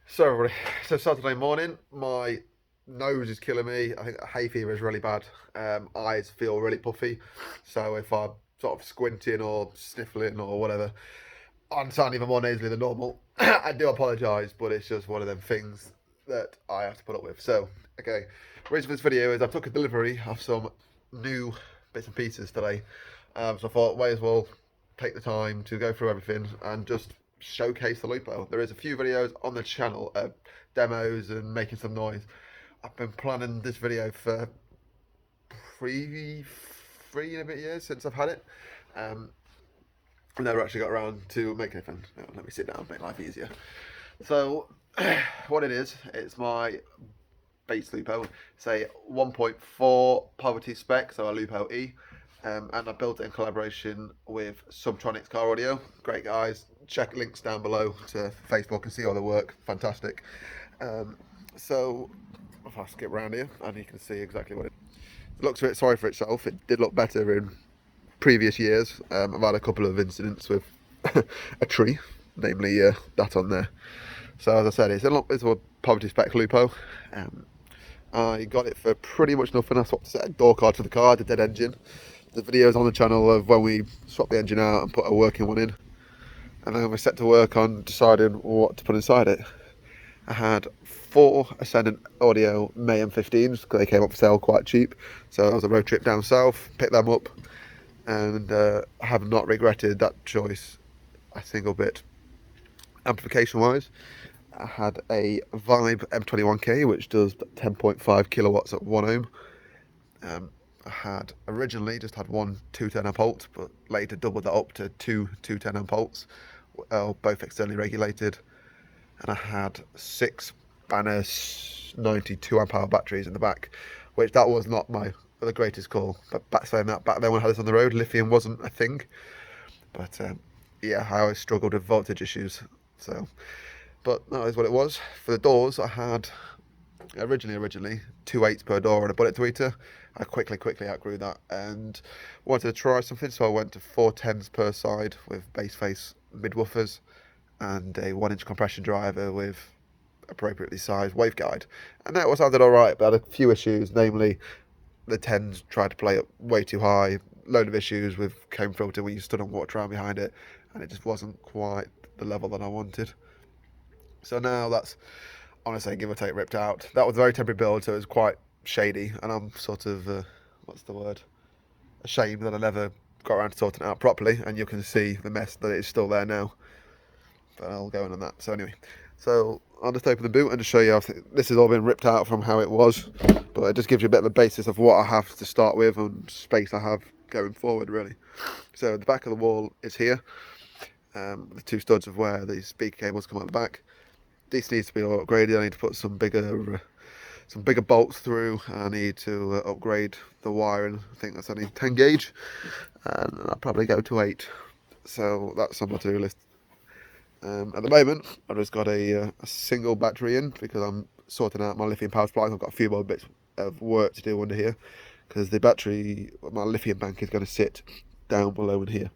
So everybody, so Saturday morning, my nose is killing me. I think hay fever is really bad. Eyes feel really puffy. So if I'm sort of squinting or sniffling or whatever, I'm sounding even more nasally than normal. I do apologise, but it's just one of them things that I have to put up with. So, okay, reason for this video is I took a delivery of some new bits and pieces today. So I thought, may as well take the time to go through everything and just showcase the Lupo. There is a few videos on the channel, demos and making some noise. I've been planning this video for three and a bit years since I've had it. I never actually got around to making anything. No, let me sit down, make life easier. So, what it is, it's my base Lupo. It's a 1.4 poverty spec, so a Lupo E. And I built it in collaboration with Subtronix Car Audio. Great guys. Check links down below to Facebook and see all the work. Fantastic. So, if I skip around here, and you can see exactly what it looks a bit sorry for itself. It did look better in previous years. I've had a couple of incidents with a tree, namely that on there. So as I said, it's a poverty spec Lupo. I got it for pretty much nothing. I swapped a set of door cards for the car, the dead engine. The videos on the channel of when we swapped the engine out and put a working one in. And then we set to work on deciding what to put inside it. I had 4 Ascendant Audio May M15s because they came up for sale quite cheap. So that was a road trip down south, picked them up, and I have not regretted that choice a single bit. Amplification wise, I had a Vibe M21K which does 10.5 kilowatts at 1 ohm. I had originally just had one 210 amp alt, but later doubled that up to two 210 amp alts, both externally regulated. And I had 6 Banner 92 amp hour batteries in the back, which that was not the greatest call. But back then when I had this on the road, lithium wasn't a thing. But yeah, I always struggled with voltage issues. So, but that is what it was. For the doors, I had originally 2 8s per door and a bullet tweeter. I quickly outgrew that and wanted to try something, so I went to 4 10s per side with base face mid woofers and a 1-inch compression driver with appropriately sized waveguide. And that sounded alright, but I had a few issues, namely the 10s tried to play it way too high, load of issues with comb filter when you stood on water around behind it, and it just wasn't quite the level that I wanted. So now that's, honestly, give or take, ripped out. That was a very temporary build, so it was quite shady, and I'm sort of, what's the word, ashamed that I never got around to sorting it out properly, and you can see the mess that is still there now. But I'll go on that. So anyway, so I'll just open the boot and just show you how this has all been ripped out from how it was, but it just gives you a bit of a basis of what I have to start with and space I have going forward, really. So the back of the wall is here, the 2 studs of where the speaker cables come out the back. This needs to be upgraded. I need to put some bigger bolts through. I need to upgrade the wiring. I think that's only 10 gauge, and I'll probably go to 8. So that's on my to-do list. At the moment, I've just got a single battery in because I'm sorting out my lithium power supply. I've got a few more bits of work to do under here because the battery, my lithium bank, is going to sit down below in here.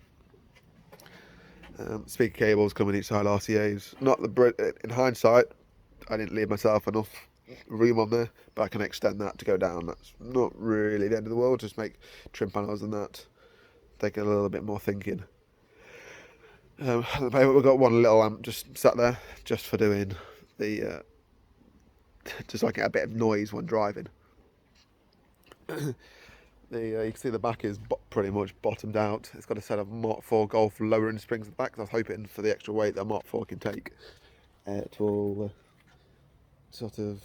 Speaker cables come in each side, RCAs. In hindsight, I didn't leave myself enough room on there, but I can extend that to go down. That's not really the end of the world. Just make trim panels and that take a little bit more thinking. At the moment, we've got one little amp just sat there, just for doing the, just like a bit of noise when driving. You can see the back is pretty much bottomed out. It's got a set of Mark 4 Golf lowering springs at the back. So I was hoping for the extra weight that Mark 4 can take, it will sort of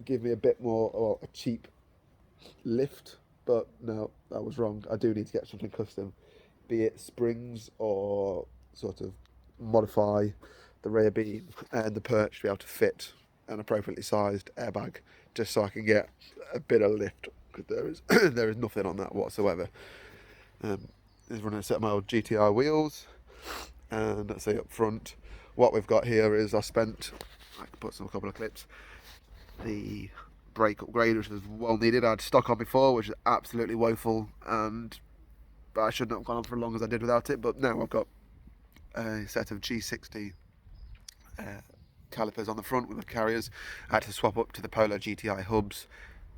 give me a bit more, or a cheap lift. But no, I was wrong. I do need to get something custom, be it springs or sort of modify the rear beam and the perch to be able to fit an appropriately sized airbag, just so I can get a bit of lift, because there is nothing on that whatsoever. Is running a set of my old GTI wheels, and let's say up front, what we've got here is I can put a couple of clips. The brake upgrade, which was well needed. I had stock on before, which is absolutely woeful, and I shouldn't have gone on for as long as I did without it. But now I've got a set of G60 calipers on the front with the carriers. I had to swap up to the Polo GTI hubs.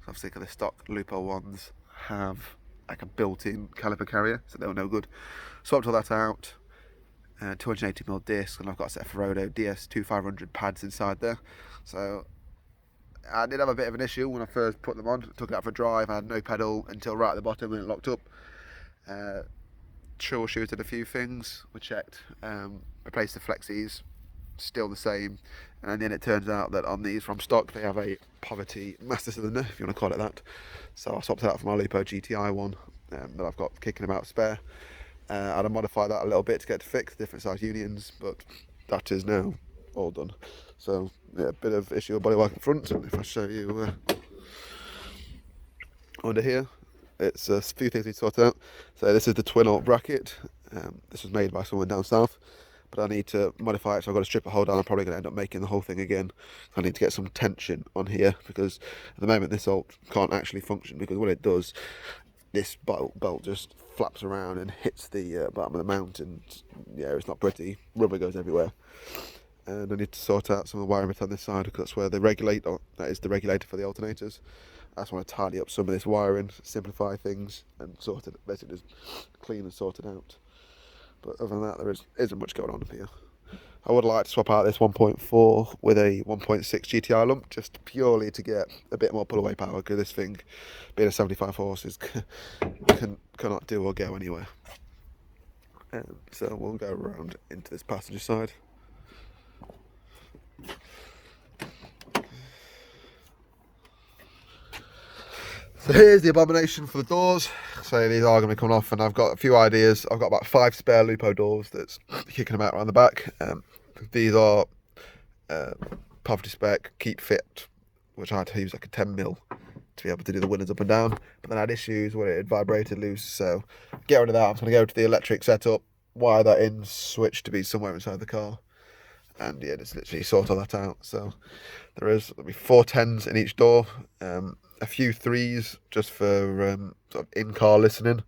So obviously the stock Lupo ones have like a built-in caliper carrier, so they were no good. Swapped all that out. 280mm disc, and I've got a set of Ferodo DS2500 pads inside there. So I did have a bit of an issue when I first put them on. Took it out for a drive. I had no pedal until right at the bottom when it locked up. Troubleshooted a few things. We checked. Replaced the flexies. Still the same. And then it turns out that on these from stock they have a poverty master cylinder, if you want to call it that. So I swapped it out for my Lupo GTI one that I've got kicking about spare. I had to modify that a little bit to get to fix different size unions, but that is now all done. So yeah, a bit of issue with bodywork in front. And if I show you under here, it's a few things we sorted out. So this is the twin alt bracket. This was made by someone down south, but I need to modify it. So I've got to strip a hole down. I'm probably going to end up making the whole thing again. So I need to get some tension on here, because at the moment this alt can't actually function, because what it does, this bolt just flaps around and hits the bottom of the mount, and yeah, it's not pretty. Rubber goes everywhere. And I need to sort out some of the wiring bit on this side, because that's where the regulator, that is the regulator for the alternators. I just want to tidy up some of this wiring, simplify things, and sort it, basically just clean and sort it out. But other than that, there isn't much going on up here. I would like to swap out this 1.4 with a 1.6 GTI lump, just purely to get a bit more pull away power, because this thing, being a 75 horses, cannot do or go anywhere. So we'll go around into this passenger side. So here's the abomination for the doors. So these are going to be coming off, and I've got a few ideas. I've got about 5 spare Lupo doors that's kicking them out around the back. These are poverty spec, keep fit, which I had to use like a 10mm to be able to do the windows up and down. But then I had issues where it had vibrated loose, so get rid of that. I'm going to go to the electric setup, wire that in, switch to be somewhere inside the car, and yeah, just literally sort all that out. So there'll be 4 10s in each door. A few 3s just for sort of in-car listening.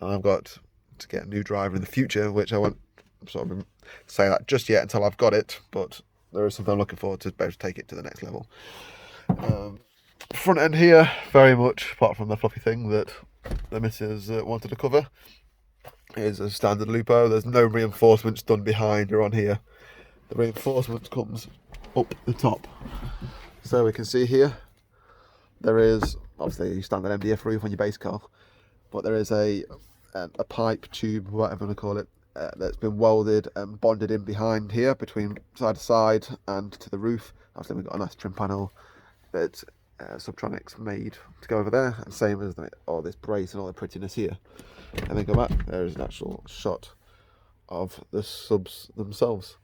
And I've got to get a new driver in the future, which I won't sort of say that just yet until I've got it, but there is something I'm looking forward to be able to take it to the next level. Front end here, very much, apart from the fluffy thing that the missus wanted to cover, is a standard Lupo. There's no reinforcements done behind or on here. The reinforcement comes up the top. So we can see here, there is obviously a standard MDF roof on your base car, but there is a pipe, tube, whatever you want to call it, that's been welded and bonded in behind here between side to side and to the roof. Obviously we've got a nice trim panel that Subtronix made to go over there, and same as all this brace and all the prettiness here. And then go back, there is an actual shot of the subs themselves.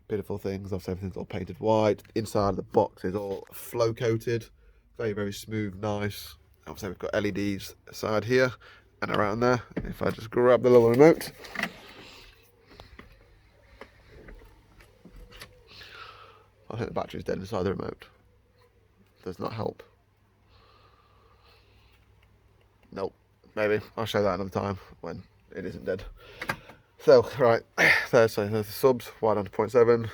Beautiful things. Obviously everything's all painted white. Inside of the box is all flow coated. Very, very smooth, nice. Obviously we've got LEDs aside here and around there. If I just grab the little remote, I think the battery's dead inside the remote. Does not help. Nope. Maybe I'll show that another time when it isn't dead. So right, there's the subs, wide on to 0.7.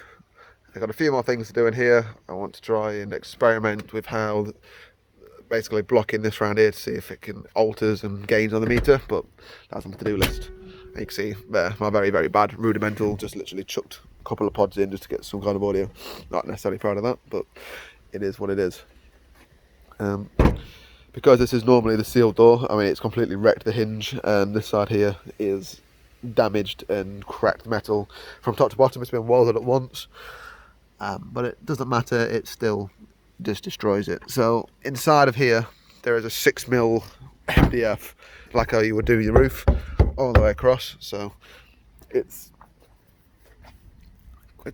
I've got a few more things to do in here. I want to try and experiment with how basically blocking this round here to see if it can alters and gains on the meter, but that's on the to-do list. And you can see there, my very, very bad rudimental, just literally chucked a couple of pods in just to get some kind of audio. Not necessarily proud of that, but it is what it is. Because this is normally the sealed door, I mean, it's completely wrecked the hinge, and this side here is damaged and cracked metal from top to bottom. It's been welded at once. But it doesn't matter, it still just destroys it. So inside of here there is a 6mm MDF, like how you would do your roof, all the way across. So it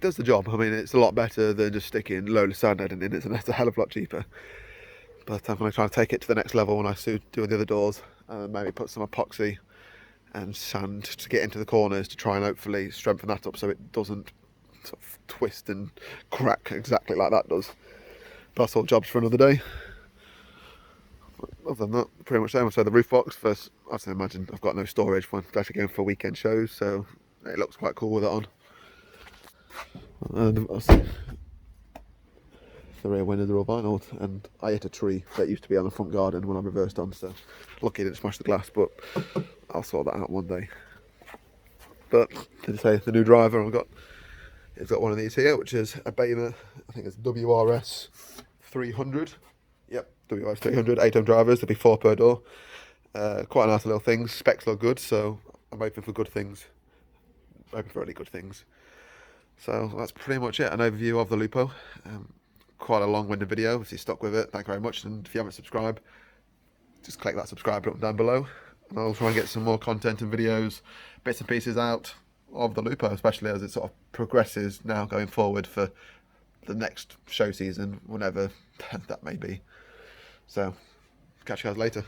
does the job. I mean, it's a lot better than just sticking load of sandhead in it, and it's a hell of a lot cheaper. But I'm going to try and take it to the next level when I do the other doors, and maybe put some epoxy and sand to get into the corners to try and hopefully strengthen that up so it doesn't sort of twist and crack exactly like that does. But that's all jobs for another day. Other than that, pretty much same. So the roof box, first, I can imagine I've got no storage when I'm actually going for weekend shows, so it looks quite cool with it on. And the rear windows are all vinyl, and I hit a tree that used to be on the front garden when I reversed on, so lucky I didn't smash the glass, but I'll sort that out one day. But to say, the new driver I've got, it's got one of these here, which is a Baylor, I think it's WRS 300. Yep, WRS 300, 8-home drivers, there'll be 4 per door. Quite nice little things, specs look good, so I'm hoping for good things. Hoping for really good things. So that's pretty much it, an overview of the Lupo. Quite a long-winded video. If you're stuck with it, thank you very much. And if you haven't subscribed, just click that subscribe button down below. And I'll try and get some more content and videos, bits and pieces out of the Lupo, especially as it sort of progresses now going forward for the next show season, whenever that may be. So, catch you guys later.